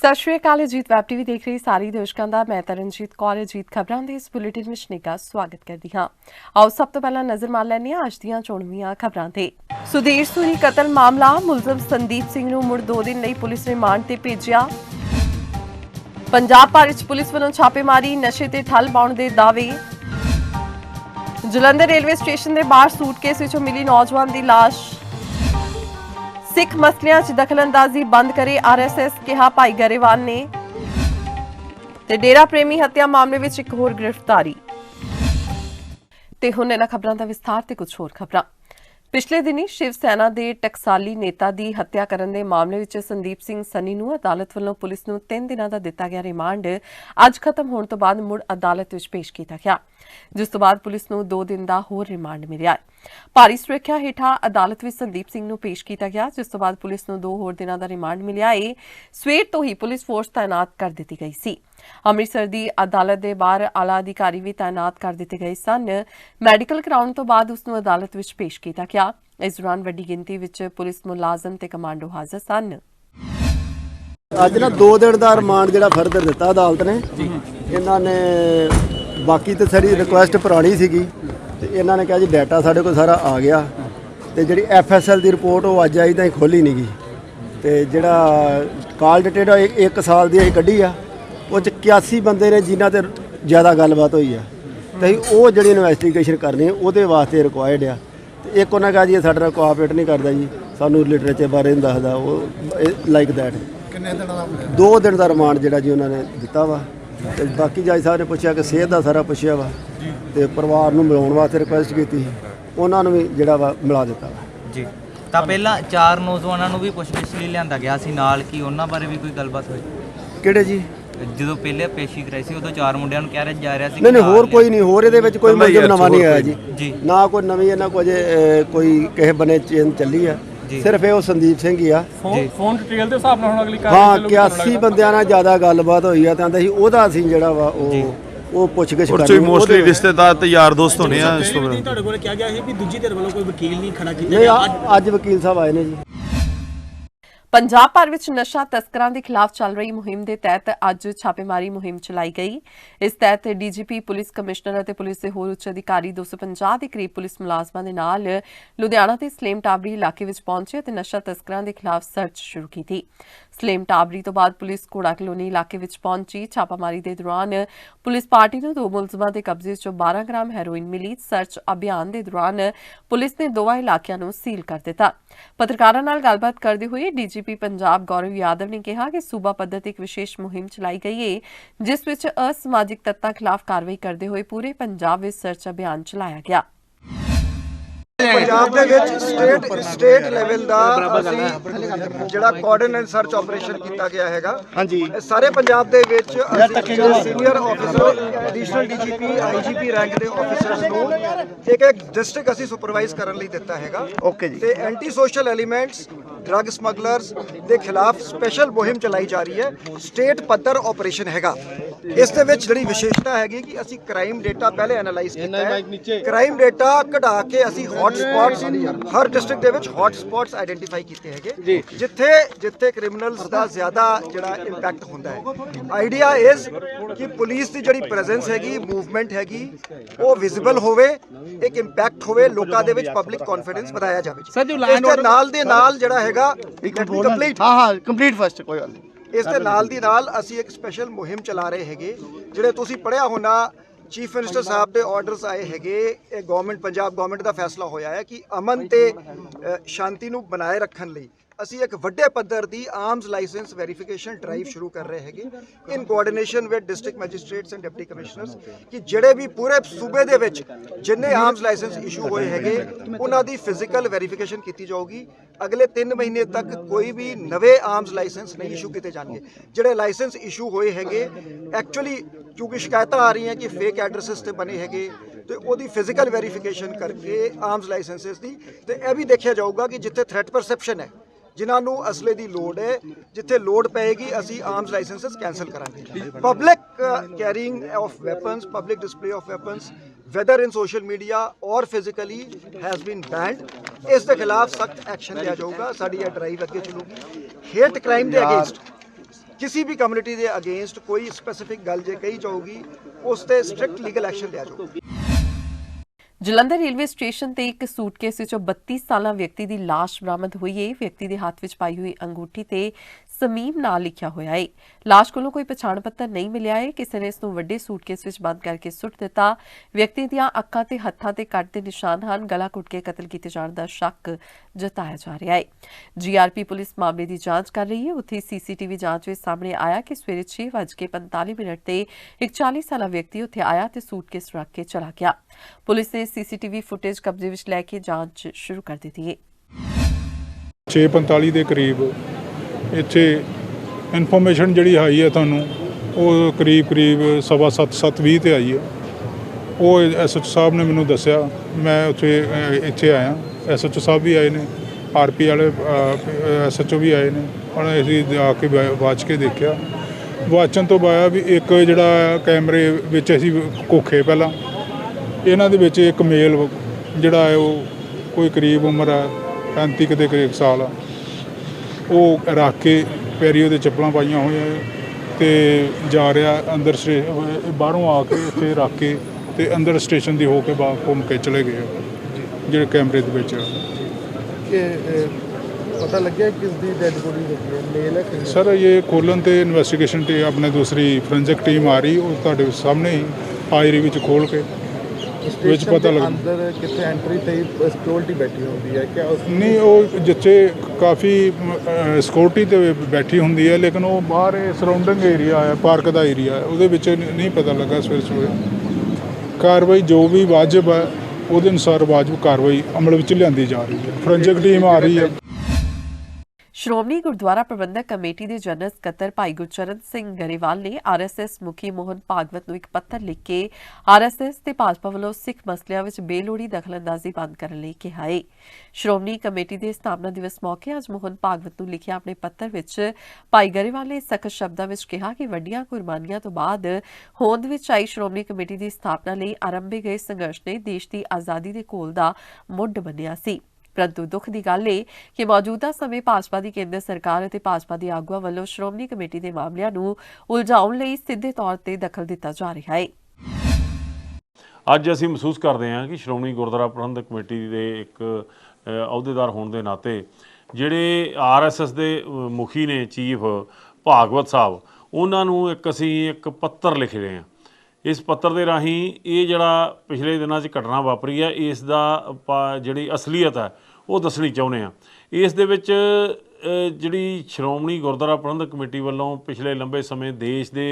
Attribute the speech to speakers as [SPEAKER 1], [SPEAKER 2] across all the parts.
[SPEAKER 1] सत श्री अकाल। Ajit web TV देख रही सारी दर्शकों का मैं तरनजीत कौर अजीत खबरों के इस बुलेटिन में निका स्वागत करती हाँ। आओ सब तो पहला नजर मार लैंदे हां अज दीआं चोणवीआं खबरां ते। सुधीर सूरी कतल मामला मुलजम संदीप सिंह नूं मुड़ 2 दिन लई पुलिस ने रिमांड ते भेजिआ। पंजाब भर विच पुलिस वल्लों छापेमारी, नशे ते ठल पाउण दे दावे। जलंधर रेलवे स्टेशन के बाहर सूटकेस विचों मिली नौजवान की लाश। सिख मसलियां च दखलअंदाजी बंद करे RSS कहा भाई गरेवाल ने। ते डेरा प्रेमी हत्या मामले विच एक होर गिरफ्तारी। ते हुण इन्हां खबरां दा विस्तार ते कुछ होर खबरां। पिछले दिनी शिव सेना के टकसाली नेता की हत्या करने के मामले में संदीप सिंह सनी नूं अदालत वालों पुलिस नूं 3 दिनों का दिता गया रिमांड अज खत्म होने तो बाद मुड़ अदालत विच पेश किया गया, जिस तो बाद पुलिस नूं 2 दिन का होर रिमांड मिलिया। भारी सुरक्षा हेठा अदालत विच संदीप सिंह नूं पेश किया गया, जिस तो बाद पुलिस नूं 2 होर दिनों का रिमांड मिलिया है। सवेर तो ही पुलिस फोर्स तैनात कर दी गई सी। अमृतसर की अदालत के बाहर आला अधिकारी भी तैनात कर दिए गए सन। मैडिकल कराने तो बाद उसनूं अदालत विच पेश किया गया। इस दौरान वड्डी गिनती विच पुलिस मुलाजम ते कमांडो हाज़र सन।
[SPEAKER 2] अज ना 2 दिन का रिमांड जो फर्दर दिता अदालत ने। इन्होंने बाकी तो सारी रिक्वेस्ट पुरानी सी, इन्होंने कहा जी डाटा साढ़े को सारा आ गया, तो जी FSL की रिपोर्ट वो अज आई तो खोली नहीं गई, तो जोड़ा कॉल डिटेड 1 साल की अं कढ़ी आ, वो 81 बंदे ने जिन्हों पर ज़्यादा गलबात हुई है, तो वो जी इन्वेस्टिगेशन करनी वो वास्ते रिक्वायर्ड आ। एक उन्हें कहा जी साढ़े कोआपरेट नहीं करता जी, सानू लिटरेचर बारे नहीं दसदा, वो लाइक दैट। 2 दिन का रिमांड जोड़ा जी उन्होंने दिता वा। तो बाकी जज साहब ने पूछा कि सेहत का सारा पूछा वा, तो परिवार को मिलाने वास्ते रिक्वेस्ट की, उन्होंने भी जोड़ा वा मिला दिता वा
[SPEAKER 3] जी। तो पहला 4 नौजवानों भी पुछगिछ लई लिआंदा गया सी नाल, कि उन्हां बारे भी कोई गलबात होई?
[SPEAKER 2] किहड़े जी?
[SPEAKER 3] जो पहले पेशी कराई सी उदों 4 मुंडियां नूं कह रहा जा रहा सी।
[SPEAKER 2] नहीं होर कोई नहीं, होर इहदे विच कोई मुलजम नवां नहीं आया जी, ना कोई नवीं इन्हां को अजे कोई किसी बने चेन चली है, सिर्फ ये संदीप सिंह ही आ।
[SPEAKER 4] फोन डिटेल के हिसाब नाल हुण अगली
[SPEAKER 2] हाँ 81 बंदियां नाल ज़्यादा गलबात हुई है, तो आंदा सी ओहदा असीं जिहड़ा वा वो पुछगिछ करनी।
[SPEAKER 5] मोस्टली रिश्तेदार ते यार दोस्त होने आ। इस
[SPEAKER 4] ਤੁਹਾਡੇ ਕੋਲ ਕਿਹਾ ਗਿਆ ਸੀ ਵੀ ਦੂਜੀ ਧਿਰ ਵੱਲੋਂ ਕੋਈ ਵਕੀਲ ਨਹੀਂ ਖੜਾ ਕੀਤਾ
[SPEAKER 2] ਗਿਆ। ਅੱਜ ਵਕੀਲ ਸਾਹਿਬ ਆਏ ਨੇ ਜੀ।
[SPEAKER 1] पंजाब भर विच नशा तस्करां दे खिलाफ चल रही मुहिम के तहत अज छापेमारी मुहिम चलाई गई। इस तहत DGP पुलिस कमिश्नर और पुलिस के होर उच्च अधिकारी 250 के करीब पुलिस मुलाजमां दे नाल लुधियाना ते सलेम टाबरी इलाके विच पहुंचे ते नशा तस्करां दे खिलाफ सर्च शुरू की। सलेम टाबरी तो बाद पुलिस घोड़ा कलोनी इलाके विच पहुंची। छापामारी के दौरान पुलिस पार्टी नूं 2 मुलजमां दे कब्जे चों 12 ग्राम हैरोइन मिली। सर्च अभियान के दौरान पुलिस ने दोवां इलाकिਆਂ नूं सील कर दिता। पत्रकारां नाल गलबात करदे होए DGP पंजाब गौरव यादव ने कहा कि सूबा पद्धर एक विशेष मुहिम चलाई गई है, जिस विच असमाजिक तत्तां खिलाफ कार्रवाई करते हुए पूरे पंजाब में सर्च अभियान चलाया गया।
[SPEAKER 6] पंजाब के स्टेट लेवल का जोड़ा कोआर्डिनेट सर्च ऑपरेशन किया गया है। हाँ जी, सारे पंजाब के senior officer, additional DGP IGP rank के ऑफिसर्स को एक डिस्ट्रिक्ट असी सुपरवाइज करने लई दिता है। ओके जी। Anti social elements, drug smugglers के खिलाफ स्पेशल मुहिम चलाई जा रही है। स्टेट पद्धर ऑपरेशन है। इस दे विच जिहड़ी विशेषता हैगी कि असी क्राइम डेटा पहले एनालाइज किया है। क्राइम डेटा कढा के असी हॉट स्पॉट्स हर डिस्ट्रिक्ट दे विच हॉट स्पॉट्स आइडेंटिफाई किए हैं, जिथे जिथे क्रिमिनल्स का ज्यादा जिहड़ा इंपैक्ट होंदा है। आइडिया इज कि पुलिस की जिहड़ी प्रेजेंस हैगी, मूवमेंट हैगी, वो विजिबल होवे, एक इंपैक्ट होवे, लोकां दे विच पब्लिक कॉन्फिडेंस बढ़ाया जावे। इस दे नाल दे नाल जिहड़ा हैगा कंप्लीट फर्स्ट कोई गल नहीं। इस दे नाल दी नाल असी एक स्पेशल मुहिम चला रहे हैगे, जिहड़े तुसीं पढ़िया होना चीफ मिनिस्टर साहब के ऑर्डर्स आए हैगे। गवर्नमेंट पंजाब गवर्नमेंट का फैसला होया है कि अमन ते शांति नूं बनाए रखण लई असी एक वड्डे पद्धर की आर्म्स लाइसेंस वेरीफिकेशन ड्राइव शुरू कर रहे हैं in coordination with district magistrates and deputy commissioners, कि जिहड़े भी पूरे सूबे दे विच जिन्ने आर्म्स लाइसेंस इशू होए हैगे उन्हां दी फिजिकल वेरीफिकेशन की जाऊगी। अगले 3 महीने तक कोई भी नवे आर्म्स लाइसेंस नहीं इशू किए जाएंगे। जिहड़े लाइसेंस इशू होए हैगे एक्चुअली क्योंकि शिकायत आ रही हैं कि फेक एड्रेसिस ते बने हैगे, तो वो फिजिकल वेरीफिकेशन करके आर्म्स लाइसेंसिस की तो यह भी देखा जाऊगा कि जिथे थ्रैट परसैप्शन है, जिन्होंने असले की लोड़ है, जिथे लोड़ पेगी असी आर्म्स लाइसेंसिस कैंसल करांगे। Public carrying of weapons, public display of weapons whether in social media और फिजिकली हैज़ बीन बैंड। इस दे खिलाफ सख्त एक्शन लिया जाऊगा। साड़ी यह ड्राइव अगे चलूगी। हेट क्राइम के अगेंस्ट ਕਿਸੇ ਵੀ ਕਮਿਊਨਿਟੀ ਦੇ ਅਗੇਂਸਟ ਕੋਈ ਸਪੈਸੀਫਿਕ ਗੱਲ ਜੇ ਕਹੀ ਜਾਊਗੀ ਉਸ ਤੇ ਸਟ੍ਰਿਕਟ ਲੀਗਲ ਐਕਸ਼ਨ ਲਿਆ ਜਾਊਗਾ।
[SPEAKER 1] ਜਲੰਧਰ ਰੇਲਵੇ ਸਟੇਸ਼ਨ ਤੇ ਇੱਕ ਸੂਟਕੇਸ ਵਿੱਚੋਂ 32 ਸਾਲਾ ਵਿਅਕਤੀ ਦੀ ਲਾਸ਼ ਬਰਾਮਦ ਹੋਈ ਹੈ। ਵਿਅਕਤੀ ਦੇ ਹੱਥ ਵਿੱਚ ਪਾਈ ਹੋਈ ਅੰਗੂਠੀ ਤੇ ਸਮੀਮ ਨਾਂ ਲਿਖਿਆ ਹੋਇਆ ਹੈ। ਲਾਸ਼ ਕੋਲੋਂ ਕੋਈ ਪਛਾਣ ਪੱਤਰ ਨਹੀਂ ਮਿਲਿਆ ਹੈ। ਕਿਸੇ ਨੇ ਇਸ ਨੂੰ ਵੱਡੇ ਸੂਟਕੇਸ ਵਿੱਚ ਬੰਦ ਕਰਕੇ ਸੁੱਟ ਦਿੱਤਾ। ਵਿਅਕਤੀ ਦੀਆਂ ਅੱਖਾਂ ਤੇ ਹੱਥਾਂ ਤੇ ਕੱਟ ਦੇ ਨਿਸ਼ਾਨ ਹਨ। ਗਲਾ ਘੁੱਟ ਕੇ ਕਤਲ ਕੀਤੇ ਜਾਣ ਦਾ ਸ਼ੱਕ ਜਤਾਇਆ ਜਾ ਰਿਹਾ ਹੈ। ਜੀਆਰਪੀ ਪੁਲਿਸ ਮਾਮਲੇ ਦੀ ਜਾਂਚ ਕਰ ਰਹੀ ਹੈ। ਉੱਥੇ ਸੀਸੀਟੀਵੀ ਜਾਂਚ ਵਿੱਚ ਸਾਹਮਣੇ ਆਇਆ ਕਿ ਸਵੇਰੇ 6:45 ਤੇ ਇੱਕ 40 ਸਾਲਾ ਵਿਅਕਤੀ ਉੱਥੇ ਆਇਆ ਤੇ ਸੂਟਕੇਸ ਰੱਖ ਕੇ ਚਲਾ ਗਿਆ। ਪੁਲਿਸ ਨੇ ਸੀਸੀਟੀਵੀ ਫੁਟੇਜ ਕਬਜ਼ੇ ਵਿੱਚ ਲੈ ਕੇ ਜਾਂਚ ਸ਼ੁਰੂ ਕਰ ਦਿੱਤੀ ਹੈ।
[SPEAKER 7] 6:45 ਦੇ ਕਰੀਬ ਇੱਥੇ ਇਨਫੋਰਮੇਸ਼ਨ ਜਿਹੜੀ ਆਈ ਹੈ ਤੁਹਾਨੂੰ ਉਹ ਕਰੀਬ 7:20 ਤੇ ਆਈ ਹੈ। ਉਹ ਐਸਐਚਓ ਸਾਹਿਬ ਨੇ ਮੈਨੂੰ ਦੱਸਿਆ, ਮੈਂ ਉੱਥੇ ਇੱਥੇ ਆਇਆ। ਐਸਐਚਓ ਸਾਹਿਬ ਵੀ ਆਏ ਨੇ, ਆਰਪੀ ਵਾਲੇ ਐਸਐਚਓ ਵੀ ਆਏ ਨੇ। ਉਹਨਾਂ ਅਸੀਂ ਆ ਕੇ ਵਾਚ ਕੇ ਦੇਖਿਆ। ਵਾਚਣ ਤੋਂ ਬਾਅਦ ਵੀ ਇੱਕ ਜਿਹੜਾ ਕੈਮਰੇ ਵਿੱਚ ਅਸੀਂ ਕੋਖੇ ਪਹਿਲਾਂ ਇਹਨਾਂ ਦੇ ਵਿੱਚ ਇੱਕ ਮੇਲ ਜਿਹੜਾ ਹੈ ਉਹ ਕੋਈ ਕਰੀਬ ਉਮਰ ਹੈ 35 ਦੇ ਕਰੀਬ ਸਾਲ ਆ, ਉਹ ਰੱਖ ਕੇ ਪੈਰੀ ਉਹਦੇ ਚੱਪਲਾਂ ਪਾਈਆਂ ਹੋਈਆਂ ਤੇ ਜਾ ਰਿਹਾ ਅੰਦਰ ਬਾਹਰੋਂ ਆ ਕੇ ਇੱਥੇ ਰੱਖ ਕੇ ਤੇ ਅੰਦਰ ਸਟੇਸ਼ਨ ਦੀ ਹੋ ਕੇ ਬਾਹਰ ਘੁੰਮ ਕੇ ਚਲੇ ਗਏ ਜਿਹੜੇ ਕੈਮਰੇ ਦੇ ਵਿੱਚ।
[SPEAKER 2] ਪਤਾ ਲੱਗਿਆ ਕਿਸ ਦੀ ਡੈਡ ਬੋਡੀ ਹੈ, ਮੇਲ ਹੈ
[SPEAKER 7] ਸਰ ਇਹ ਖੋਲ੍ਹਣ ਤੇ ਇਨਵੈਸਟੀਗੇਸ਼ਨ ਤੇ ਆਪਣੇ ਦੂਸਰੀ ਫੋਰੈਂਸਿਕ ਟੀਮ ਆ ਰਹੀ, ਉਹ ਤੁਹਾਡੇ ਸਾਹਮਣੇ ਹੀ ਹਾਜ਼ਰੀ ਵਿੱਚ ਖੋਲ ਕੇ ਵਿੱਚ ਪਤਾ ਲੱਗ
[SPEAKER 2] ਅੰਦਰ ਕਿੱਥੇ ਐਂਟਰੀ ਤੇ ਸਿਕਿਉਰਿਟੀ ਬੈਠੀ ਹੁੰਦੀ ਹੈ ਕਿ
[SPEAKER 7] ਨਹੀਂ, ਉਹ ਜਿੱਥੇ ਕਾਫੀ ਸਿਕਿਉਰਿਟੀ ਤੇ ਬੈਠੀ ਹੁੰਦੀ ਹੈ, ਲੇਕਿਨ ਉਹ ਬਾਹਰ ਸਰਾਊਂਡਿੰਗ ਏਰੀਆ ਹੈ, ਪਾਰਕ ਦਾ ਏਰੀਆ ਹੈ, ਉਹਦੇ ਵਿੱਚ ਨਹੀਂ ਪਤਾ ਲੱਗਾ। ਸਵੇਰੇ ਕਾਰਵਾਈ ਜੋ ਵੀ ਵਾਜਬ ਹੈ ਉਹਦੇ ਅਨੁਸਾਰ ਵਾਜਬ ਕਾਰਵਾਈ ਅਮਲ ਵਿੱਚ ਲਿਆਂਦੀ ਜਾ ਰਹੀ ਹੈ। ਫੋਰੈਂਸਿਕ ਟੀਮ ਆ ਰਹੀ ਹੈ।
[SPEAKER 1] ਸ਼੍ਰੋਮਣੀ ਗੁਰਦੁਆਰਾ ਪ੍ਰਬੰਧਕ ਕਮੇਟੀ ਦੇ ਜਨਰਲ ਸਕੱਤਰ ਭਾਈ ਗੁਰਚਰਨ ਸਿੰਘ ਗਰੇਵਾਲ ਨੇ ਆਰਐਸਐਸ ਮੁਖੀ ਮੋਹਨ ਭਾਗਵਤ ਨੂੰ ਇੱਕ ਪੱਤਰ ਲਿਖ ਕੇ ਆਰਐਸਐਸ ਤੇ ਭਾਜਪਾ ਵੱਲੋਂ ਸਿੱਖ ਮਸਲਿਆਂ ਵਿੱਚ ਬੇਲੋੜੀ ਦਖਲਅੰਦਾਜ਼ੀ ਬੰਦ ਕਰਨ ਲਈ ਕਿਹਾ ਹੈ। ਸ਼੍ਰੋਮਣੀ ਕਮੇਟੀ ਦੇ ਸਥਾਪਨਾ ਦਿਵਸ ਮੌਕੇ ਅੱਜ ਮੋਹਨ ਭਾਗਵਤ ਨੂੰ ਲਿਖਿਆ ਆਪਣੇ ਪੱਤਰ ਵਿੱਚ ਭਾਈ ਗਰੇਵਾਲ ਨੇ ਸਖਤ ਸ਼ਬਦਾਂ ਵਿੱਚ ਕਿਹਾ ਕਿ ਵੱਡੀਆਂ ਕੁਰਬਾਨੀਆਂ ਤੋਂ ਬਾਅਦ ਹੋਂਦ ਵਿੱਚ ਆਈ ਸ਼੍ਰੋਮਣੀ ਕਮੇਟੀ ਦੀ ਸਥਾਪਨਾ ਲਈ ਆਰੰਭੇ ਗਏ ਸੰਘਰਸ਼ ਨੇ ਦੇਸ਼ ਦੀ ਆਜ਼ਾਦੀ ਦੇ ਘੋਲ ਦਾ ਮੁੱਢ ਬੰਨਿਆ ਸੀ। ਪਰੰਤੂ ਦੁੱਖ ਦੀ ਗੱਲ ਹੈ ਕਿ ਮੌਜੂਦਾ ਸਮੇਂ ਭਾਜਪਾ ਦੀ ਕੇਂਦਰ ਸਰਕਾਰ ਅਤੇ ਭਾਜਪਾ ਦੇ ਆਗੂਆਂ ਵੱਲੋਂ ਸ਼੍ਰੋਮਣੀ ਕਮੇਟੀ ਦੇ ਮਾਮਲਿਆਂ ਨੂੰ ਉਲਝਾਉਣ ਲਈ ਸਿੱਧੇ ਤੌਰ ਤੇ ਦਖਲ ਦਿੱਤਾ ਜਾ ਰਿਹਾ ਹੈ।
[SPEAKER 8] ਅੱਜ ਅਸੀਂ ਮਹਿਸੂਸ ਕਰਦੇ ਹਾਂ ਕਿ ਸ਼੍ਰੋਮਣੀ ਗੁਰਦੁਆਰਾ ਪ੍ਰਬੰਧਕ ਕਮੇਟੀ ਦੇ ਇੱਕ ਅਹੁਦੇਦਾਰ ਹੋਣ ਦੇ ਨਾਤੇ ਜਿਹੜੇ ਆਰਐਸਐਸ ਦੇ ਮੁਖੀ ਨੇ ਚੀਫ ਭਾਗਵਤ ਸਾਹਿਬ, ਉਹਨਾਂ ਨੂੰ ਅਸੀਂ ਇੱਕ ਪੱਤਰ ਲਿਖ ਰਹੇ ਹਾਂ। ਇਸ ਪੱਤਰ ਦੇ ਰਾਹੀਂ ਇਹ ਜਿਹੜਾ ਪਿਛਲੇ ਦਿਨਾਂ 'ਚ ਘਟਨਾ ਵਾਪਰੀ ਹੈ, ਇਸ ਦਾ ਜਿਹੜੀ ਅਸਲੀਅਤ ਹੈ ਉਹ ਦੱਸਣੀ ਚਾਹੁੰਦੇ ਹਾਂ। ਇਸ ਦੇ ਵਿੱਚ ਜਿਹੜੀ ਸ਼੍ਰੋਮਣੀ ਗੁਰਦੁਆਰਾ ਪ੍ਰਬੰਧਕ ਕਮੇਟੀ ਵੱਲੋਂ ਪਿਛਲੇ ਲੰਬੇ ਸਮੇਂ ਦੇਸ਼ ਦੇ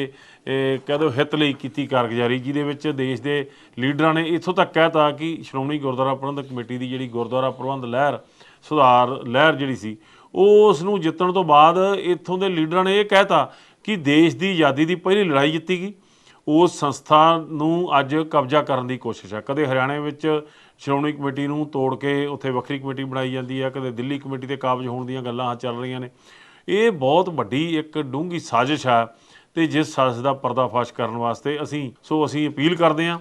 [SPEAKER 8] ਕਹਿ ਦਿਓ ਹਿੱਤ ਲਈ ਕੀਤੀ ਕਾਰਗੁਜ਼ਾਰੀ, ਜਿਹਦੇ ਵਿੱਚ ਦੇਸ਼ ਦੇ ਲੀਡਰਾਂ ਨੇ ਇੱਥੋਂ ਤੱਕ ਕਹਿਤਾ ਕਿ ਸ਼੍ਰੋਮਣੀ ਗੁਰਦੁਆਰਾ ਪ੍ਰਬੰਧਕ ਕਮੇਟੀ ਦੀ ਜਿਹੜੀ ਗੁਰਦੁਆਰਾ ਪ੍ਰਬੰਧ ਲਹਿਰ ਸੁਧਾਰ ਲਹਿਰ ਜਿਹੜੀ ਸੀ, ਉਸ ਨੂੰ ਜਿੱਤਣ ਤੋਂ ਬਾਅਦ ਇੱਥੋਂ ਦੇ ਲੀਡਰਾਂ ਨੇ ਇਹ ਕਹਿਤਾ ਕਿ ਦੇਸ਼ ਦੀ ਆਜ਼ਾਦੀ ਦੀ ਪਹਿਲੀ ਲੜਾਈ ਜਿੱਤੀ ਗਈ। ਉਸ ਸੰਸਥਾ ਨੂੰ ਅੱਜ ਕਬਜ਼ਾ ਕਰਨ ਦੀ ਕੋਸ਼ਿਸ਼ ਹੈ। ਕਦੇ ਹਰਿਆਣੇ ਵਿੱਚ ਸ਼੍ਰੋਮਣੀ ਕਮੇਟੀ ਨੂੰ ਤੋੜ ਕੇ ਉੱਥੇ ਵੱਖਰੀ ਕਮੇਟੀ ਬਣਾਈ ਜਾਂਦੀ ਹੈ, ਕਦੇ ਦਿੱਲੀ ਕਮੇਟੀ 'ਤੇ ਕਾਬਜ਼ ਹੋਣ ਦੀਆਂ ਗੱਲਾਂ ਚੱਲ ਰਹੀਆਂ ਨੇ। ਇਹ ਬਹੁਤ ਵੱਡੀ ਇੱਕ ਡੂੰਘੀ ਸਾਜ਼ਿਸ਼ ਹੈ ਤੇ ਜਿਸ ਸਾਜ਼ਿਸ਼ ਦਾ ਪਰਦਾਫਾਸ਼ ਕਰਨ ਵਾਸਤੇ ਅਸੀਂ ਅਪੀਲ ਕਰਦੇ ਹਾਂ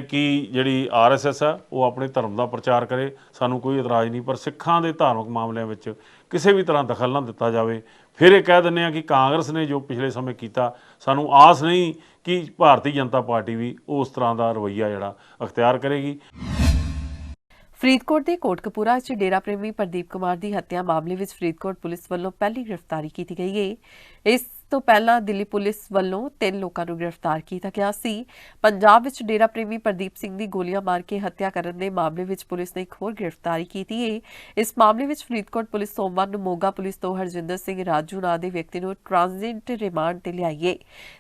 [SPEAKER 8] ਕਿ ਜਿਹੜੀ ਆਰਐਸਐਸ ਹੈ ਉਹ ਆਪਣੇ ਧਰਮ ਦਾ ਪ੍ਰਚਾਰ ਕਰੇ। ਸਾਨੂੰ ਕੋਈ ਇਤਰਾਜ਼ ਨਹੀਂ, ਪਰ ਸਿੱਖਾਂ ਦੇ ਧਾਰਮਿਕ ਮਾਮਲਿਆਂ ਵਿੱਚ ਕਿਸੇ ਵੀ ਤਰ੍ਹਾਂ ਦਖਲ ਨਾ ਦਿੱਤਾ ਜਾਵੇ। ਫਿਰ ਇਹ ਕਹਿ ਦਿੰਦੇ ਹਾਂ ਕਿ ਕਾਂਗਰਸ ਨੇ ਜੋ ਪਿਛਲੇ ਸਮੇਂ ਕੀਤਾ, ਸਾਨੂੰ ਆਸ ਨਹੀਂ ਕਿ ਭਾਰਤੀ ਜਨਤਾ ਪਾਰਟੀ ਵੀ ਉਸ ਤਰ੍ਹਾਂ ਦਾ ਰਵੱਈਆ ਜਿਹੜਾ ਅਖਤਿਆਰ ਕਰੇਗੀ।
[SPEAKER 1] ਫਰੀਦਕੋਟ ਦੇ ਕੋਟਕਪੂਰਾ 'ਚ ਡੇਰਾ ਪ੍ਰੇਮੀ ਪ੍ਰਦੀਪ ਕੁਮਾਰ ਦੀ ਹੱਤਿਆ ਮਾਮਲੇ ਵਿੱਚ ਫਰੀਦਕੋਟ ਪੁਲਿਸ ਵੱਲੋਂ ਪਹਿਲੀ ਗ੍ਰਿਫਤਾਰੀ ਕੀਤੀ ਗਈ ਹੈ। ਇਸ ਤੋਂ ਪਹਿਲਾਂ ਦਿੱਲੀ ਪੁਲਿਸ ਵੱਲੋਂ 3 ਲੋਕਾਂ ਨੂੰ ਗ੍ਰਿਫਤਾਰ ਕੀਤਾ ਗਿਆ ਸੀ। ਪੰਜਾਬ ਵਿੱਚ ਡੇਰਾ ਪ੍ਰੇਮੀ ਪ੍ਰਦੀਪ ਸਿੰਘ ਦੀ ਗੋਲੀਆਂ ਮਾਰ ਕੇ ਹੱਤਿਆ ਕਰਨ ਦੇ ਮਾਮਲੇ ਵਿੱਚ ਪੁਲਿਸ ਨੇ ਇੱਕ ਹੋਰ ਗ੍ਰਿਫਤਾਰੀ ਕੀਤੀ ਹੈ। ਇਸ ਮਾਮਲੇ ਵਿੱਚ ਫਰੀਦਕੋਟ ਪੁਲਿਸ ਸੋਮਵਾਰ ਨੂੰ ਮੋਗਾ ਪੁਲਿਸ ਤੋਂ ਹਰਜਿੰਦਰ ਸਿੰਘ ਰਾਜੂ ਨਾਂ ਦੇ ਵਿਅਕਤੀ ਨੂੰ ਟ੍ਰਾਂਜ਼ਿਟ ਰਿਮਾਂਡ ਤੇ ਲਿਆਈ ਹੈ।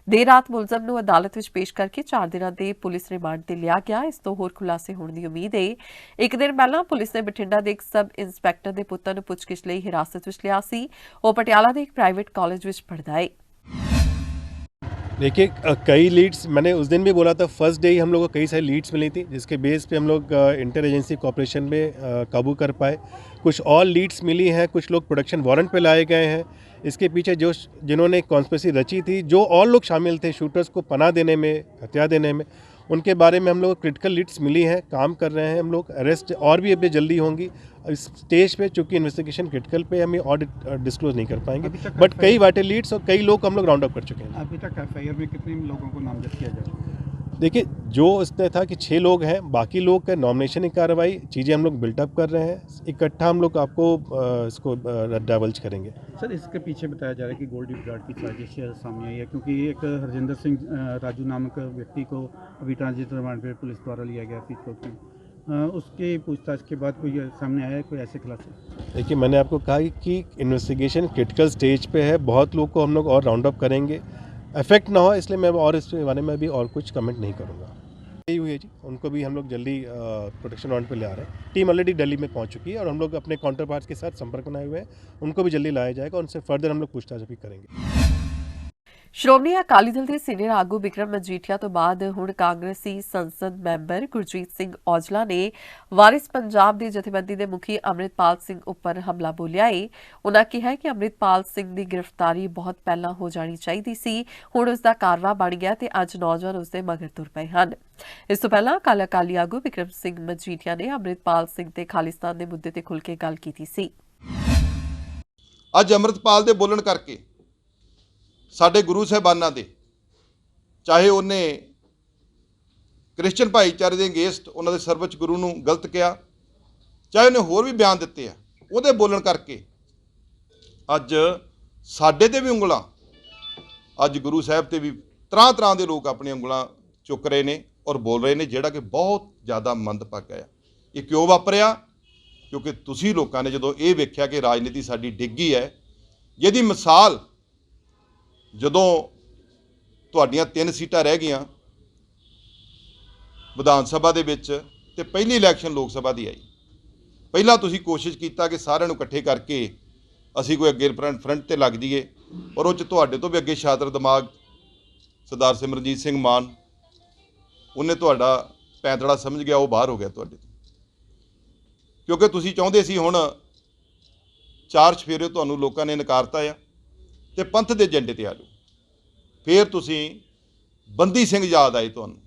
[SPEAKER 1] ਦੇਰ ਰਾਤ ਮੁਲਜ਼ਮ ਨੂੰ ਅਦਾਲਤ ਵਿੱਚ ਪੇਸ਼ ਕਰਕੇ 4 ਦਿਨਾਂ ਦੇ ਪੁਲਿਸ ਰਿਮਾਂਡ ਤੇ ਲਿਆ ਗਿਆ। ਇਸ ਤੋਂ ਹੋਰ ਖੁਲਾਸੇ ਹੋਣ ਦੀ ਉਮੀਦ ਹੈ। ਇੱਕ ਦਿਨ ਪਹਿਲਾਂ ਪੁਲਿਸ ਨੇ ਬਠਿੰਡਾ ਦੇ ਇੱਕ ਸਬ ਇੰਸਪੈਕਟਰ ਦੇ ਪੁੱਤਰ ਨੂੰ ਪੁੱਛਗਿੱਛ ਲਈ ਹਿਰਾਸਤ ਵਿੱਚ ਲਿਆ ਸੀ। ਉਹ ਪਟਿਆਲਾ ਦੇ ਇੱਕ ਪ੍ਰਾइवेट कॉलेज ਵਿੱਚ ਪੜ੍ਹਦਾ ਹੈ।
[SPEAKER 9] देखिए कई लीड्स मैंने उस दिन भी बोला था, फर्स्ट डे ही हम लोग को कई सारी लीड्स मिली थी, जिसके बेस पे हम लोग इंटर एजेंसी कॉपरेशन में काबू कर पाए। कुछ और लीड्स मिली हैं, कुछ लोग प्रोडक्शन वारंट पे लाए गए हैं। इसके पीछे जिन्होंने कॉन्स्पिरेसी रची थी, जो और लोग शामिल थे शूटर्स को पनाह देने में, हथियार देने में, उनके बारे में हम लोग क्रिटिकल लीड्स मिली हैं, काम कर रहे हैं हम लोग। अरेस्ट और भी अभी जल्दी होंगी। इस स्टेज पे चूंकि इन्वेस्टिगेशन क्रिटिकल पे हमें और डिस्क्लोज नहीं कर पाएंगे, बट कई वाइटल लीड्स और कई लोग हम लोग राउंड अप कर चुके हैं।
[SPEAKER 4] अभी तक एफआईआर में कितने लोगों को नामजद किया जाए?
[SPEAKER 9] देखिए, जो इसमें था कि 6 लोग हैं, बाकी लोग का नॉमिनेशन की कार्रवाई चीज़ें हम लोग बिल्टअप कर रहे हैं। इकट्ठा हम लोग आपको इसको डाइवल्ज करेंगे।
[SPEAKER 4] सर, इसके पीछे बताया जा रहा है कि गोल्ड गार्ड की साजिश सामने आई है, क्योंकि एक हरजिंदर सिंह राजू नामक व्यक्ति को अभी ट्रांजिट रिमांड पर पुलिस द्वारा लिया गया फरीदकोट में। उसके पूछताछ के बाद कोई सामने आया है कोई ऐसे खुलासे?
[SPEAKER 9] देखिए, मैंने आपको कहा कि इन्वेस्टिगेशन क्रिटिकल स्टेज पे है, बहुत लोग को हम लोग और राउंड अप करेंगे, इफेक्ट ना हो, इसलिए मैं और इसके बारे में अभी और कुछ कमेंट नहीं करूँगा। यही हुई है जी, उनको भी हम लोग जल्दी प्रोटेक्शन वारंट पे ले आ रहे हैं। टीम ऑलरेडी दिल्ली में पहुंच चुकी है और हम लोग अपने काउंटर पार्ट्स के साथ संपर्क बनाए हुए हैं, उनको भी जल्दी लाया जाएगा, उनसे फर्दर हम लोग पूछताछ भी करेंगे।
[SPEAKER 1] ਸ਼੍ਰੋਮਣੀ ਅਕਾਲੀ ਦਲ ਦੇ ਸੀਨੀਅਰ ਆਗੂ ਬਿਕਰਮ ਮਜੀਠੀਆ ਤੋਂ ਬਾਅਦ ਹੁਣ ਕਾਂਗਰਸੀ ਸੰਸਦ ਮੈਂਬਰ ਗੁਰਜੀਤ ਸਿੰਘ ਔਜਲਾ ਨੇ ਵਾਰਿਸ ਪੰਜਾਬ ਦੀ ਜਥੇਬੰਦੀ ਦੇ ਮੁਖੀ ਅੰਮ੍ਰਿਤਪਾਲ ਸਿੰਘ ਉੱਪਰ ਹਮਲਾ ਬੋਲਿਆ ਏ। ਉਨ੍ਹਾਂ ਕਿਹਾ ਕਿ ਅੰਮ੍ਰਿਤਪਾਲ ਸਿੰਘ ਦੀ ਗ੍ਰਿਫਤਾਰੀ ਬਹੁਤ ਪਹਿਲਾਂ ਹੋ ਜਾਣੀ ਚਾਹੀਦੀ ਸੀ, ਹੁਣ ਉਸ ਦਾ ਕਾਰਵਾ ਬਣ ਗਿਆ ਤੇ ਅੱਜ ਨੌਜਵਾਨ ਉਸ ਦੇ ਮਗਰ ਤੁਰ ਪਏ ਹਨ। ਇਸ ਤੋਂ ਪਹਿਲਾਂ ਕੱਲ੍ਹ ਅਕਾਲੀ ਆਗੂ ਬਿਕਰਮ ਸਿੰਘ ਮਜੀਠੀਆ ਨੇ ਅੰਮ੍ਰਿਤਪਾਲ ਸਿੰਘ ਤੇ ਖਾਲਿਸਤਾਨ ਦੇ ਮੁੱਦੇ ਤੇ ਖੁੱਲ੍ਹ ਕੇ ਗੱਲ ਕੀਤੀ ਸੀ।
[SPEAKER 5] ਅੱਜ ਅੰਮ੍ਰਿਤਪਾਲ ਦੇ ਬੋਲਣ ਕਰਕੇ ਸਾਡੇ ਗੁਰੂ ਸਾਹਿਬਾਨਾਂ ਦੇ, ਚਾਹੇ ਉਹਨੇ ਕ੍ਰਿਸਚਨ ਭਾਈਚਾਰੇ ਦੇ ਅਗੇਂਸਟ ਉਹਨਾਂ ਦੇ ਸਰਵਉੱਚ ਗੁਰੂ ਨੂੰ ਗਲਤ ਕਿਹਾ, ਚਾਹੇ ਉਹਨੇ ਹੋਰ ਵੀ ਬਿਆਨ ਦਿੱਤੇ ਆ, ਉਹਦੇ ਬੋਲਣ ਕਰਕੇ ਅੱਜ ਸਾਡੇ ਤੇ ਵੀ ਉਂਗਲਾਂ, ਅੱਜ ਗੁਰੂ ਸਾਹਿਬ ਤੇ ਵੀ ਤਰ੍ਹਾਂ ਤਰ੍ਹਾਂ ਦੇ ਲੋਕ ਆਪਣੀਆਂ ਉਂਗਲਾਂ ਚੁੱਕ ਰਹੇ ਨੇ ਔਰ ਬੋਲ ਰਹੇ ਨੇ, ਜਿਹੜਾ ਕਿ ਬਹੁਤ ਜ਼ਿਆਦਾ ਮੰਦਭਾਗਾ ਆ। ਇਹ ਕਿਉਂ ਵਾਪਰਿਆ? ਕਿਉਂਕਿ ਤੁਸੀਂ ਲੋਕਾਂ ਨੇ ਜਦੋਂ ਇਹ ਵੇਖਿਆ ਕਿ ਰਾਜਨੀਤੀ ਸਾਡੀ ਡਿੱਗ ਗਈ ਹੈ, ਜਿਹਦੀ ਮਿਸਾਲ ਜਦੋਂ ਤੁਹਾਡੀਆਂ 3 ਸੀਟਾਂ ਰਹਿ ਗਈਆਂ ਵਿਧਾਨ ਸਭਾ ਦੇ ਵਿੱਚ ਤੇ ਪਹਿਲੀ ਇਲੈਕਸ਼ਨ ਲੋਕ ਸਭਾ ਦੀ ਆਈ, ਪਹਿਲਾਂ ਤੁਸੀਂ ਕੋਸ਼ਿਸ਼ ਕੀਤਾ ਕਿ ਸਾਰਿਆਂ ਨੂੰ ਇਕੱਠੇ ਕਰਕੇ ਅਸੀਂ ਕੋਈ ਅੱਗੇ ਫਰੰਟ ਤੇ ਲੱਗ ਜਾਈਏ, ਔਰ ਉਹ 'ਚ ਤੁਹਾਡੇ ਤੋਂ ਵੀ ਅੱਗੇ ਸ਼ਾਤਰ ਦਿਮਾਗ ਸਰਦਾਰ ਸਿਮਰਨਜੀਤ ਸਿੰਘ ਮਾਨ, ਉਹਨੇ ਤੁਹਾਡਾ ਪੈਂਤੜਾ ਸਮਝ ਗਿਆ, ਉਹ ਬਾਹਰ ਹੋ ਗਿਆ ਤੁਹਾਡੇ ਤੋਂ, ਕਿਉਂਕਿ ਤੁਸੀਂ ਚਾਹੁੰਦੇ ਸੀ ਹੁਣ 4 ਚੁਫੇਰੇ ਤੁਹਾਨੂੰ ਲੋਕਾਂ ਨੇ ਨਕਾਰਤਾ ਆ ਤੇ ਪੰਥ ਦੇ ਏਜੰਡੇ ਤੇ ਆ ਜਾਓ। ਫਿਰ ਤੁਸੀਂ ਬੰਦੀ ਸਿੰਘ ਯਾਦ ਆਏ, ਤੁਹਾਨੂੰ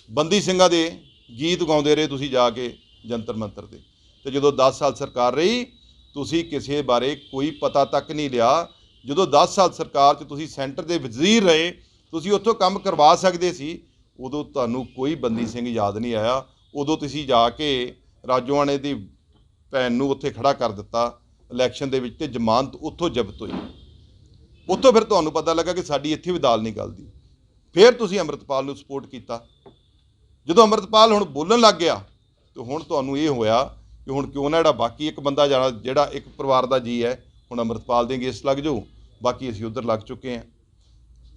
[SPEAKER 5] ਬੰਦੀ ਸਿੰਘਾਂ ਦੇ ਗੀਤ ਗਾਉਂਦੇ ਰਹੇ ਤੁਸੀਂ ਜਾ ਕੇ ਜੰਤਰ ਮੰਤਰ ਦੇ, ਤੇ ਜਦੋਂ 10 ਸਾਲ ਸਰਕਾਰ ਰਹੀ ਤੁਸੀਂ ਕਿਸੇ ਬਾਰੇ ਕੋਈ ਪਤਾ ਤੱਕ ਨਹੀਂ ਲਿਆ। ਜਦੋਂ 10 ਸਾਲ ਸਰਕਾਰ 'ਚ ਤੁਸੀਂ ਸੈਂਟਰ ਦੇ ਵਜ਼ੀਰ ਰਹੇ, ਤੁਸੀਂ ਉੱਥੋਂ ਕੰਮ ਕਰਵਾ ਸਕਦੇ ਸੀ, ਉਦੋਂ ਤੁਹਾਨੂੰ ਕੋਈ ਬੰਦੀ ਸਿੰਘ ਯਾਦ ਨਹੀਂ ਆਇਆ। ਉਦੋਂ ਤੁਸੀਂ ਜਾ ਕੇ ਰਾਜੋਆਣੇ ਦੀ ਭੈਣ ਨੂੰ ਉੱਥੇ ਖੜਾ ਕਰ ਦਿੱਤਾ ਇਲੈਕਸ਼ਨ ਦੇ ਵਿੱਚ, ਤੇ ਜ਼ਮਾਨਤ ਉੱਥੋਂ ਜ਼ਬਤ ਹੋਈ। ਉੱਥੋਂ ਫਿਰ ਤੁਹਾਨੂੰ ਪਤਾ ਲੱਗਾ ਕਿ ਸਾਡੀ ਇੱਥੇ ਵੀ ਦਾਲ ਨਹੀਂ ਗਲਦੀ। ਫਿਰ ਤੁਸੀਂ ਅੰਮ੍ਰਿਤਪਾਲ ਨੂੰ ਸਪੋਰਟ ਕੀਤਾ। ਜਦੋਂ ਅੰਮ੍ਰਿਤਪਾਲ ਹੁਣ ਬੋਲਣ ਲੱਗ ਗਿਆ ਤਾਂ ਹੁਣ ਤੁਹਾਨੂੰ ਇਹ ਹੋਇਆ ਕਿ ਹੁਣ ਕਿਉਂ ਨਾ ਜਿਹੜਾ ਬਾਕੀ ਇੱਕ ਬੰਦਾ ਜਾਣਾ, ਜਿਹੜਾ ਇੱਕ ਪਰਿਵਾਰ ਦਾ ਜੀ ਹੈ, ਹੁਣ ਅੰਮ੍ਰਿਤਪਾਲ ਦੇ ਅਗੇਂਸਟ ਲੱਗ ਜਾਓ, ਬਾਕੀ ਅਸੀਂ ਉੱਧਰ ਲੱਗ ਚੁੱਕੇ ਹਾਂ।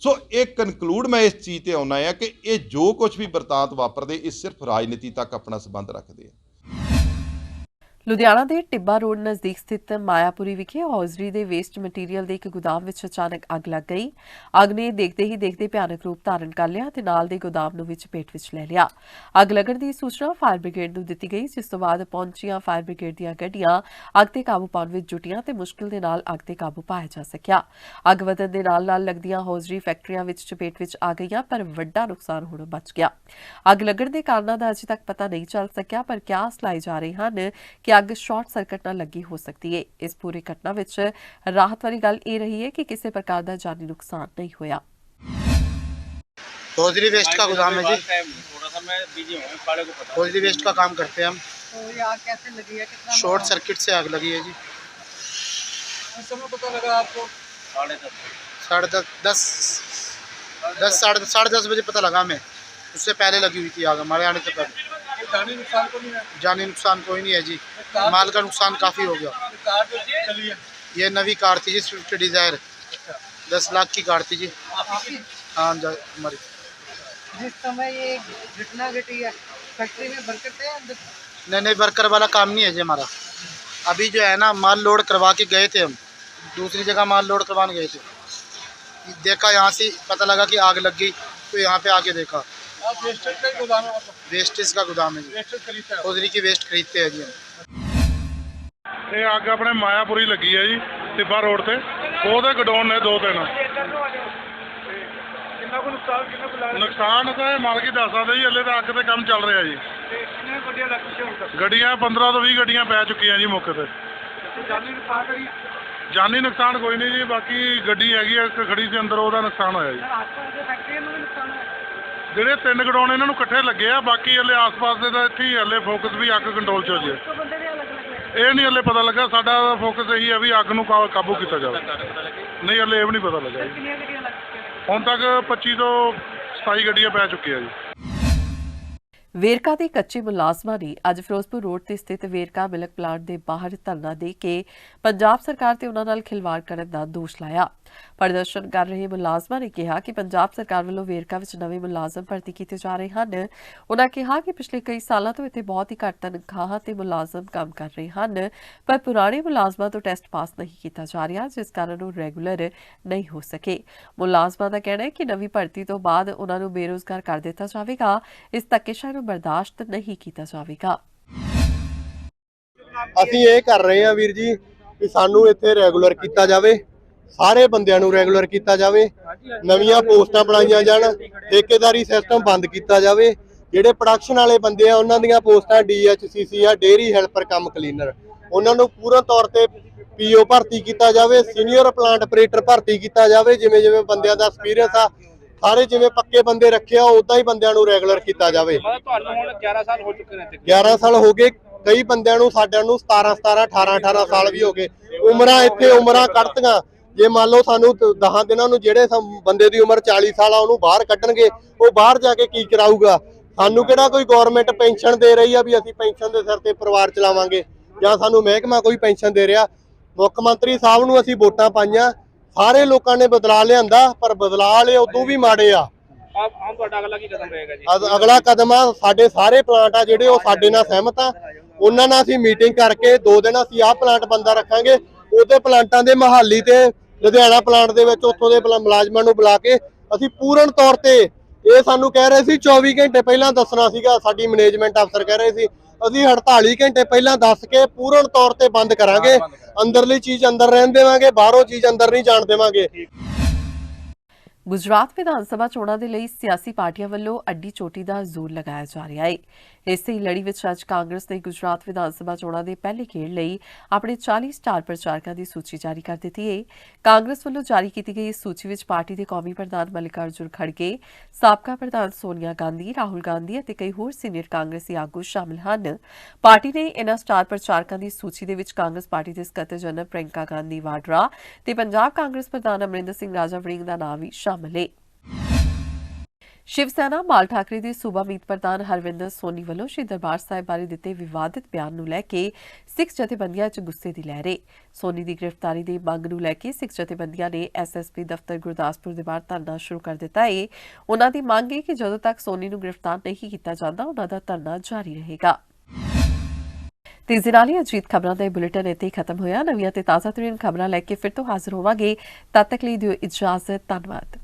[SPEAKER 5] ਸੋ ਇਹ ਕਨਕਲੂਡ ਮੈਂ ਇਸ ਚੀਜ਼ ਤੇ ਆਉਣਾ ਹੈ ਕਿ ਇਹ ਜੋ ਕੁਝ ਵੀ ਵਰਤਾਂਤ ਵਾਪਰਦੇ, ਇਹ ਸਿਰਫ ਰਾਜਨੀਤੀ ਤੱਕ ਆਪਣਾ ਸੰਬੰਧ ਰੱਖਦੇ ਆ।
[SPEAKER 1] ਲੁਧਿਆਣਾ ਦੇ ਟਿੱਬਾ ਰੋਡ ਨਜ਼ਦੀਕ ਸਥਿਤ ਮਾਇਆਪੁਰੀ ਵਿਖੇ ਹੌਜ਼ਰੀ ਦੇ ਵੇਸਟ ਮਟੀਰੀਅਲ ਦੇ ਇੱਕ ਗੋਦਾਮ ਵਿੱਚ ਅਚਾਨਕ ਅੱਗ ਲੱਗ ਗਈ। ਅੱਗ ਨੇ ਦੇਖਦੇ ਹੀ ਦੇਖਦੇ ਭਿਆਨਕ ਰੂਪ ਧਾਰਨ ਕਰ ਲਿਆ ਤੇ ਨਾਲ ਦੇ ਗੋਦਾਮ ਨੂੰ ਵੀ ਚਪੇਟ ਵਿੱਚ ਲੈ ਲਿਆ। ਅੱਗ ਲੱਗਣ ਦੀ ਸੂਚਨਾ ਫਾਇਰ ਬ੍ਰਿਗੇਡ ਨੂੰ ਦਿੱਤੀ ਗਈ, ਜਿਸ ਤੋਂ ਬਾਅਦ ਪਹੁੰਚੀਆਂ ਫਾਇਰ ਬ੍ਰਿਗੇਡ ਦੀਆਂ ਗੱਡੀਆਂ ਅੱਗ ਤੇ ਕਾਬੂ ਪਾਉਣ ਵਿੱਚ ਜੁਟੀਆਂ ਤੇ ਮੁਸ਼ਕਿਲ ਦੇ ਨਾਲ ਅੱਗ ਤੇ ਕਾਬੂ ਪਾਇਆ ਜਾ ਸਕਿਆ। ਅੱਗ ਵਧਣ ਦੇ ਨਾਲ ਲੱਗਦੀਆਂ ਹੌਜ਼ਰੀ ਫੈਕਟਰੀਆਂ ਵਿੱਚ ਚਪੇਟ ਵਿੱਚ ਆ ਗਈਆਂ, ਪਰ ਵੱਡਾ ਨੁਕਸਾਨ ਹੋਣੋਂ ਬਚ ਗਿਆ। ਅੱਗ ਲੱਗਣ ਦੇ ਕਾਰਨਾਂ ਦਾ ਅਜੇ ਤੱਕ ਪਤਾ ਨਹੀਂ ਚੱਲ ਸਕਿਆ, ਪਰ ਕਿਆਸ ਲਾਏ ਜਾ ਰਹੇ ਹਨ ਕਿ ਅੱਗ ਸ਼ਾਰਟ ਸਰਕਟ ਨਾਲ ਲੱਗੀ ਹੋ ਸਕਦੀ ਹੈ। ਇਸ ਪੂਰੀ ਘਟਨਾ ਵਿੱਚ ਰਾਹਤ ਵਾਲੀ ਗੱਲ ਇਹ ਰਹੀ ਹੈ ਕਿ ਕਿਸੇ ਪ੍ਰਕਾਰ ਦਾ ਜਾਨੀ ਨੁਕਸਾਨ नहीं हुआ।
[SPEAKER 10] हौजरी वेस्ट का गोदाम है जी, हौजरी वेस्ट का काम करते हैं हम।
[SPEAKER 11] तो ये आग कैसे लगी है? कितना
[SPEAKER 10] शॉर्ट सर्किट से आग लगी है जी।
[SPEAKER 11] किस समय पता लगा आपको?
[SPEAKER 10] 10:30 बजे पता लगा हमें, उससे पहले लगी हुई थी आग, हमारे आने से पहले।
[SPEAKER 11] जानी नुकसान को नहीं है?
[SPEAKER 10] जानी नुकसान कोई नहीं है जी, माल का नुकसान काफ़ी हो गया।
[SPEAKER 11] कार जो चली है
[SPEAKER 10] ये नवी कार थी जी, स्विफ्ट डिज़ायर, 10 लाख की कार थी जी। हाँ हमारी।
[SPEAKER 11] जिस समय ये घटना घटी है फैक्ट्री में वर्कर थे अंदर?
[SPEAKER 10] नहीं, वर्कर वाला काम नहीं है जी हमारा। अभी जो है ना, माल लोड करवा के गए थे हम, दूसरी जगह माल लोड करवाने गए थे, देखा यहाँ से पता लगा कि आग लग गई, तो यहाँ पे आके देखा।
[SPEAKER 11] आप वेस्टेज का गोदाम है?
[SPEAKER 10] वेस्टेज का गोदाम है जी,
[SPEAKER 11] वेस्टेज खरीदते हैं?
[SPEAKER 10] हौजरी की वेस्ट खरीदते हैं जी हम।
[SPEAKER 7] ਇਹ ਅੱਗ ਆਪਣੇ ਮਾਇਆਪੁਰੀ ਲੱਗੀ ਹੈ ਜੀ, ਟਿੱਬਾ ਰੋਡ ਤੇ। ਉਹਦੇ ਗਡਾਊਨ ਨੇ 2-3।
[SPEAKER 11] कितना को
[SPEAKER 12] ਨੁਕਸਾਨ ਤਾਂ ਇਹ ਮਾਲਕ ਹੀ ਦੱਸ ਸਕਦੇ ਜੀ, ਹਲੇ ਤਾਂ ਅੱਗ ਤੇ ਕੰਮ ਚੱਲ ਰਿਹਾ ਜੀ। ਗੱਡੀਆਂ 15 ਤੋਂ 20 ਗੱਡੀਆਂ ਪੈ ਚੁੱਕੀਆਂ ਜੀ ਮੌਕੇ ਤੇ। ਜਾਨੀ ਨੁਕਸਾਨ ਕੋਈ ਨਹੀਂ ਜੀ, ਬਾਕੀ ਗੱਡੀ ਹੈਗੀ ਆ ਇੱਕ ਖੜੀ ਸੀ ਅੰਦਰ, ਉਹਦਾ ਨੁਕਸਾਨ ਹੋਇਆ ਜੀ। ਜਿਹੜੇ 3 ਗਡਾਉਣ ਇਹਨਾਂ ਨੂੰ ਇਕੱਠੇ ਲੱਗੇ ਆ, ਬਾਕੀ ਹਲੇ ਆਸ-ਪਾਸ ਦੇ ਤਾਂ ਇੱਥੇ ਹੀ ਹਲੇ ਫੋਕਸ ਵੀ ਅੱਗ ਕੰਟਰੋਲ 'ਚ ਹੋ ਜੇ, ਇਹ ਨਹੀਂ ਹਲੇ ਪਤਾ ਲੱਗਾ। ਸਾਡਾ ਫੋਕਸ ਇਹੀ ਹੈ ਵੀ ਅੱਗ ਨੂੰ ਕਾਬੂ ਕੀਤਾ ਜਾਵੇ। ਨਹੀਂ ਹਲੇ ਇਹ ਵੀ ਨਹੀਂ ਪਤਾ ਲੱਗਾ ਜੀ। ਹੁਣ ਤੱਕ 25 ਤੋਂ 27 ਗੱਡੀਆਂ ਪੈ ਚੁੱਕੀਆਂ ਜੀ।
[SPEAKER 1] ਵੇਰਕਾ ਦੇ ਕੱਚੇ ਮੁਲਾਜ਼ਮਾਂ ਨੇ ਅੱਜ ਫਿਰੋਜ਼ਪੁਰ ਰੋਡ ਤੇ ਸਥਿਤ ਵੇਰਕਾ ਮਿਲਕ ਪਲਾਂਟ ਦੇ ਬਾਹਰ ਧਰਨਾ ਦੇ ਕੇ ਪੰਜਾਬ ਸਰਕਾਰ ਤੇ ਉਹਨਾਂ ਨਾਲ ਖਿਲਵਾੜ ਕਰਨ ਦਾ ਦੋਸ਼ ਲਾਇਆ। ਪ੍ਰਦਰਸ਼ਨ ਕਰ ਰਹੇ ਮੁਲਾਜ਼ਮਾਂ ਨੇ ਕਿਹਾ ਕਿ ਪੰਜਾਬ ਸਰਕਾਰ ਵੱਲੋਂ ਵੇਰਕਾ ਵਿੱਚ ਨਵੇਂ ਮੁਲਾਜ਼ਮ ਭਰਤੀ ਕੀਤੇ ਜਾ ਰਹੇ ਹਨ। ਉਹਨਾਂ ਕਿਹਾ ਕਿ ਪਿਛਲੇ ਕਈ ਸਾਲਾਂ ਤੋਂ ਇੱਥੇ ਬਹੁਤ ਹੀ ਘੱਟ ਤਨਖਾਹਾਂ ਤੇ ਮੁਲਾਜ਼ਮ ਕੰਮ ਕਰ ਰਹੇ ਹਨ, ਪਰ ਪੁਰਾਣੇ ਮੁਲਾਜ਼ਮਾਂ ਤੋਂ ਟੈਸਟ ਪਾਸ ਨਹੀਂ ਕੀਤਾ ਜਾ ਰਿਹਾ, ਜਿਸ ਕਾਰਨ ਉਹ ਰੈਗੂਲਰ ਨਹੀਂ ਹੋ ਸਕੇ। ਮੁਲਾਜ਼ਮਾਂ ਦਾ ਕਹਿਣਾ ਹੈ ਕਿ ਨਵੀਂ ਭਰਤੀ ਤੋਂ ਬਾਅਦ ਉਹਨਾਂ ਨੂੰ ਬੇਰੁਜ਼ਗਾਰ ਕਰ ਦਿੱਤਾ ਜਾਵੇਗਾ। ਇਸ ਧੱਕੇਸ਼ਾਹੀ ਨੂੰ ਬਰਦਾਸ਼ਤ ਨਹੀਂ ਕੀਤਾ ਜਾਵੇਗਾ।
[SPEAKER 9] ਅਸੀਂ ਇਹ ਕਰ ਰਹੇ ਹਾਂ ਵੀਰ ਜੀ ਕਿ ਸਾਨੂੰ ਇੱਥੇ ਰੈਗੂਲਰ ਕੀਤਾ ਜਾਵੇ, ਸਾਰੇ ਬੰਦਿਆਂ ਨੂੰ ਰੈਗੂਲਰ ਕੀਤਾ ਜਾਵੇ, ਨਵੀਆਂ ਪੋਸਟਾਂ ਬਣਾਈਆਂ ਜਾਣ, ਠੇਕੇਦਾਰੀ ਸਿਸਟਮ ਬੰਦ ਕੀਤਾ ਜਾਵੇ। ਜਿਹੜੇ ਪ੍ਰੋਡਕਸ਼ਨ ਵਾਲੇ ਬੰਦੇ ਆ ਉਹਨਾਂ ਦੀਆਂ ਪੋਸਟਾਂ DHCC ਆ, ਡੇਅਰੀ ਹੈਲਪਰ ਕਮ ਕਲੀਨਰ, ਉਹਨਾਂ ਨੂੰ ਪੂਰਨ ਤੌਰ ਤੇ PO ਭਰਤੀ ਕੀਤਾ ਜਾਵੇ, ਸੀਨੀਅਰ ਪਲਾਂਟ ਆਪਰੇਟਰ ਭਰਤੀ ਕੀਤਾ ਜਾਵੇ। ਜਿਵੇਂ ਜਿਵੇਂ ਬੰਦਿਆਂ ਦਾ ਐਕਸਪੀਰੀਅੰਸ ਆ, ਸਾਰੇ ਜਿਵੇਂ ਪੱਕੇ ਬੰਦੇ ਰੱਖਿਆ ਉਦਾਂ ਹੀ ਬੰਦਿਆਂ ਨੂੰ ਰੈਗੂਲਰ ਕੀਤਾ ਜਾਵੇ।
[SPEAKER 13] ਤੁਹਾਨੂੰ ਹੁਣ 11 ਸਾਲ ਹੋ ਚੁੱਕੇ ਨੇ।
[SPEAKER 9] 11 ਸਾਲ ਹੋ ਗਏ, ਕਈ ਬੰਦਿਆਂ ਨੂੰ ਸਾਡਿਆਂ ਨੂੰ 17 18 ਸਾਲ ਵੀ ਹੋ ਗਏ। ਉਮਰਾਂ ਇੱਥੇ ਉਮਰਾਂ ਕੱਢਤੀਆਂ। ਜੇ ਮੰਨ ਲਓ ਸਾਨੂੰ 10 ਦਿਨਾਂ ਨੂੰ ਜਿਹੜੇ ਬੰਦੇ ਦੀ ਉਮਰ 40 ਸਾਲ ਆ ਉਹਨੂੰ ਬਾਹਰ ਕੱਢਣਗੇ, ਉਹ ਬਾਹਰ ਜਾ ਕੇ ਕੀ ਕਰਾਊਗਾ? ਸਾਨੂੰ ਕਿਹੜਾ ਕੋਈ ਗਵਰਨਮੈਂਟ ਪੈਨਸ਼ਨ ਦੇ ਰਹੀ ਆ ਵੀ ਅਸੀਂ ਪੈਨਸ਼ਨ ਦੇ ਸਿਰ ਤੇ ਪਰਿਵਾਰ ਚਲਾਵਾਂਗੇ, ਜਾਂ ਸਾਨੂੰ ਮਹਿਕਮਾ ਕੋਈ ਪੈਨਸ਼ਨ ਦੇ ਰਿਹਾ? ਮੁੱਖ ਮੰਤਰੀ ਸਾਹਿਬ ਨੂੰ ਅਸੀਂ ਵੋਟਾਂ ਪਾਈਆਂ, ਸਾਰੇ ਲੋਕਾਂ ਨੇ ਬਦਲਾਅ ਲਿਆਂਦਾ, ਪਰ ਬਦਲਾਅ ਵਾਲੇ ਉਦੋਂ ਵੀ ਮਾੜੇ ਆ।
[SPEAKER 13] ਹੁਣ ਤੁਹਾਡਾ ਅਗਲਾ ਕੀ ਕਦਮ ਰਹੇਗਾ ਜੀ?
[SPEAKER 9] ਅਗਲਾ ਕਦਮ ਆ, ਸਾਡੇ ਸਾਰੇ ਪਲਾਂਟ ਆ ਜਿਹੜੇ ਉਹ ਸਾਡੇ ਨਾਲ ਸਹਿਮਤ ਆ, ਉਹਨਾਂ ਨਾਲ ਅਸੀਂ ਮੀਟਿੰਗ ਕਰਕੇ 2 ਦਿਨ ਅਸੀਂ ਆਹ ਪਲਾਂਟ ਬੰਦਾ ਰੱਖਾਂਗੇ। ਉਹਦੇ ਪਲਾਂਟਾਂ ਦੇ ਮਹਾਲੀ ਤੇ ਲੁਧਿਆਣਾ ਪਲਾਂਟ ਦੇ ਵਿੱਚ ਉੱਥੋਂ ਦੇ ਮੁਲਾਜ਼ਮਾਂ ਨੂੰ ਬੁਲਾ ਕੇ ਅਸੀਂ ਪੂਰਨ ਤੌਰ ਤੇ, ਇਹ ਸਾਨੂੰ ਕਹਿ ਰਹੇ ਸੀ 24 ਘੰਟੇ ਪਹਿਲਾਂ ਦੱਸਣਾ ਸੀਗਾ, ਸਾਡੀ ਮੈਨੇਜਮੈਂਟ ਅਫਸਰ ਕਹਿ ਰਹੇ ਸੀ, ਅਸੀਂ 48 ਘੰਟੇ ਪਹਿਲਾਂ ਦੱਸ ਕੇ ਪੂਰਨ ਤੌਰ ਤੇ ਬੰਦ ਕਰਾਂਗੇ। ਅੰਦਰਲੀ ਚੀਜ਼ ਅੰਦਰ ਰਹਿਣ ਦੇਵਾਂਗੇ, ਬਾਹਰੋਂ ਚੀਜ਼ ਅੰਦਰ ਨਹੀਂ ਜਾਣ ਦੇਵਾਂਗੇ।
[SPEAKER 1] ਗੁਜਰਾਤ ਵਿਧਾਨ ਸਭਾ ਚੋਣਾਂ ਦੇ ਲਈ ਸਿਆਸੀ ਪਾਰਟੀਆਂ ਵੱਲੋਂ ਅੱਡੀ ਚੋਟੀ ਦਾ ਜ਼ੋਰ ਲਗਾਇਆ ਜਾ ਰਿਹਾ ਹੈ। ਇਸੇ ਹੀ ਲੜੀ ਵਿੱਚ ਅੱਜ ਕਾਂਗਰਸ ਨੇ ਗੁਜਰਾਤ ਵਿਧਾਨ ਸਭਾ ਚੋਣਾਂ ਦੇ ਪਹਿਲੇ ਗੇੜ ਲਈ ਆਪਣੇ 40 ਸਟਾਰ ਪ੍ਰਚਾਰਕਾਂ ਦੀ ਸੂਚੀ ਜਾਰੀ ਕਰ ਦਿੱਤੀ ਹੈ। ਕਾਂਗਰਸ ਵੱਲੋਂ ਜਾਰੀ ਕੀਤੀ ਗਈ ਇਸ ਸੂਚੀ ਵਿੱਚ ਪਾਰਟੀ ਦੇ ਕੌਮੀ ਪ੍ਰਧਾਨ ਮੱਲਿਕਾਰਜੁਨ ਖੜਗੇ, ਸਾਬਕਾ ਪ੍ਰਧਾਨ ਸੋਨੀਆ ਗਾਂਧੀ, ਰਾਹੁਲ ਗਾਂਧੀ ਅਤੇ ਕਈ ਹੋਰ ਸੀਨੀਅਰ ਕਾਂਗਰਸੀ ਆਗੂ ਸ਼ਾਮਲ ਹਨ। ਪਾਰਟੀ ਨੇ ਇਨ੍ਹਾਂ ਸਟਾਰ ਪ੍ਰਚਾਰਕਾਂ ਦੀ ਸੂਚੀ ਦੇ ਵਿੱਚ ਕਾਂਗਰਸ ਪਾਰਟੀ ਦੇ ਸਕੱਤਰ ਜਨਰਲ ਪ੍ਰਿਯੰਕਾ ਗਾਂਧੀ ਵਾਡਰਾ ਤੇ ਪੰਜਾਬ ਕਾਂਗਰਸ ਪ੍ਰਧਾਨ ਅਮਰਿੰਦਰ ਸਿੰਘ ਰਾਜਾ ਵੜਿੰਗ ਦਾ ਨਾਮ ਵੀ ਸ਼ਾਮਲ ਹੈ। ਸ਼ਿਵ ਸੈਨਾ ਮਾਲ ਠਾਕਰੇ ਦੇ ਸੂਬਾ ਮੀਤ ਪ੍ਰਧਾਨ ਹਰਵਿੰਦਰ ਸੋਨੀ ਵੱਲੋਂ ਸ਼੍ਰੀ ਦਰਬਾਰ ਸਾਹਿਬ ਬਾਰੇ ਦਿੱਤੇ ਵਿਵਾਦਿਤ ਬਿਆਨ ਨੂੰ ਲੈ ਕੇ ਸਿੱਖ ਜਥੇਬੰਦੀਆਂ 'ਚ ਗੁੱਸੇ ਦੀ ਲਹਿਰ ਹੈ। ਸੋਨੀ ਦੀ ਗ੍ਰਿਫਤਾਰੀ ਦੀ ਮੰਗ ਨੂੰ ਲੈ ਕੇ ਸਿੱਖ ਜਥੇਬੰਦੀਆਂ ਨੇ SSP ਦਫ਼ਤਰ ਗੁਰਦਾਸਪੁਰ ਦੇ ਬਾਹਰ ਧਰਨਾ ਸ਼ੁਰੂ ਕਰ ਦਿੱਤਾ ਹੈ। ਉਨ੍ਹਾਂ ਦੀ ਮੰਗ ਹੈ ਕਿ ਜਦੋਂ ਤੱਕ ਸੋਨੀ ਨੂੰ ਗ੍ਰਿਫਤਾਰ ਨਹੀਂ ਕੀਤਾ ਜਾਂਦਾ, ਉਨ੍ਹਾਂ ਦਾ ਧਰਨਾ ਜਾਰੀ ਰਹੇਗਾ। ਤੇਜ਼ੀ ਨਾਲ ਹੀ ਅਜੀਤ ਖਬਰਾਂ ਦਾ ਇਹ ਬੁਲੇਟਿਨ ਇੱਥੇ ਹੀ ਖਤਮ ਹੋਇਆ। ਨਵੀਆਂ ਤੇ ਤਾਜ਼ਾ ਤਰੀਨ ਖਬਰਾਂ ਲੈ ਕੇ ਫਿਰ ਤੋਂ ਹਾਜ਼ਰ ਹੋਵਾਂਗੇ। ਤਦ ਤੱਕ ਲਈ ਦਿਓ ਇਜਾਜ਼ਤ। ਧੰਨਵਾਦ।